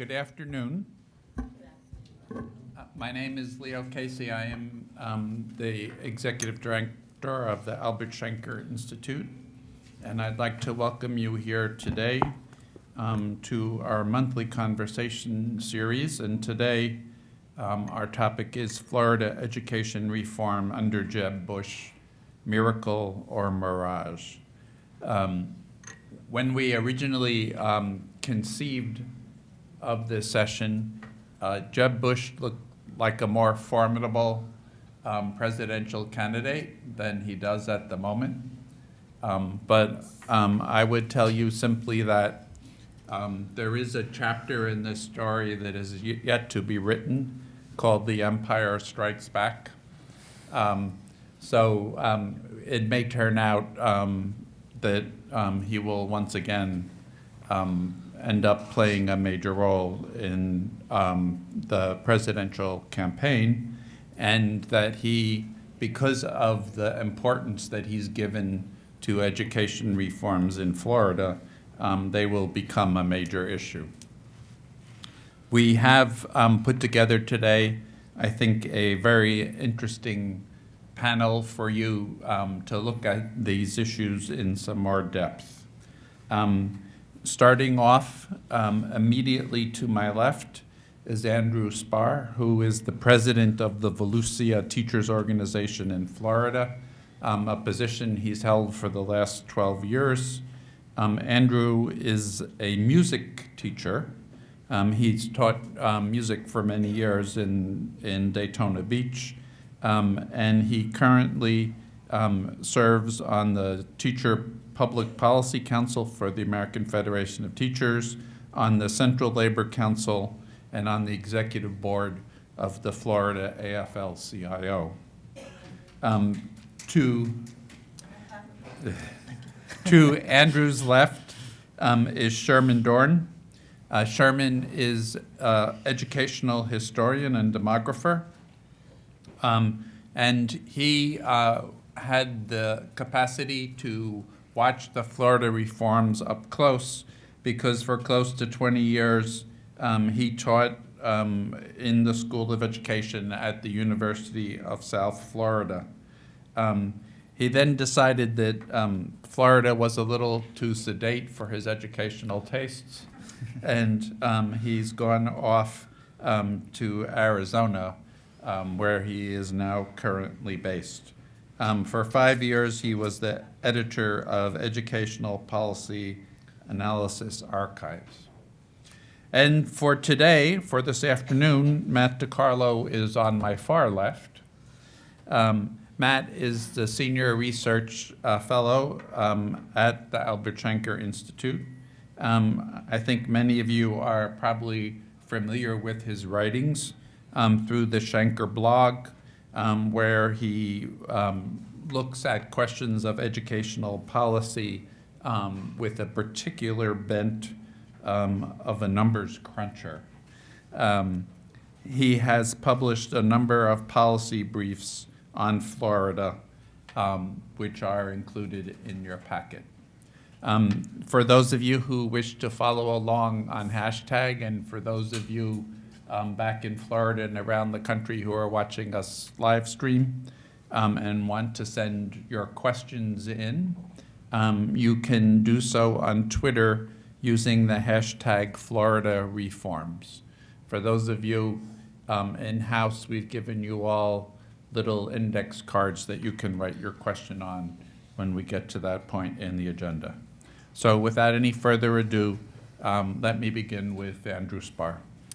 Good afternoon. My name is Leo Casey. I am the Executive Director of the Albert Schenker Institute, and I'd like to welcome you here today to our monthly conversation series. And today, our topic is Florida education reform under Jeb Bush, miracle or mirage. When we originally conceived of this session, Jeb Bush looked like a more formidable presidential candidate than he does at the moment. But I would tell you simply that there is a chapter in this story that is yet to be written called The Empire Strikes Back. So it may turn out that he will once again end up playing a major role in the presidential campaign, and that he, because of the importance that he's given to education reforms in Florida, they will become a major issue. We have put together today, I think, a very interesting panel for you to look at these issues in some more depth. Starting off, immediately to my left is Andrew Spar, who is the president of the Volusia Teachers Organization in Florida, a position he's held for the last 12 years. Andrew is a music teacher. He's taught music for many years in Daytona Beach, and he currently serves on the Teacher Public Policy Council for the American Federation of Teachers, on the Central Labor Council, and on the executive board of the Florida AFL-CIO. To Andrew's left is Sherman Dorne. Sherman is an educational historian and demographer, and he had the capacity to watch the Florida reforms up close because for close to 20 years he taught in the School of Education at the University of South Florida. He then decided that Florida was a little too sedate for his educational tastes, and he's gone off to Arizona, where he is now currently based. For 5 years, he was the editor of Educational Policy Analysis Archives. And for today, for this afternoon, Matt DeCarlo is on my far left. Matt is the Senior Research Fellow at the Albert Schenker Institute. I think many of you are probably familiar with his writings through the Schenker blog, where he looks at questions of educational policy with a particular bent of a numbers cruncher. He has published a number of policy briefs on Florida, which are included in your packet. For those of you who wish to follow along on hashtag, and for those of you back in Florida and around the country who are watching us live stream and want to send your questions in, you can do so on Twitter using the hashtag Florida Reforms. For those of you in-house, we've given you all little index cards that you can write your question on when we get to that point in the agenda. So without any further ado, let me begin with Andrew Spar.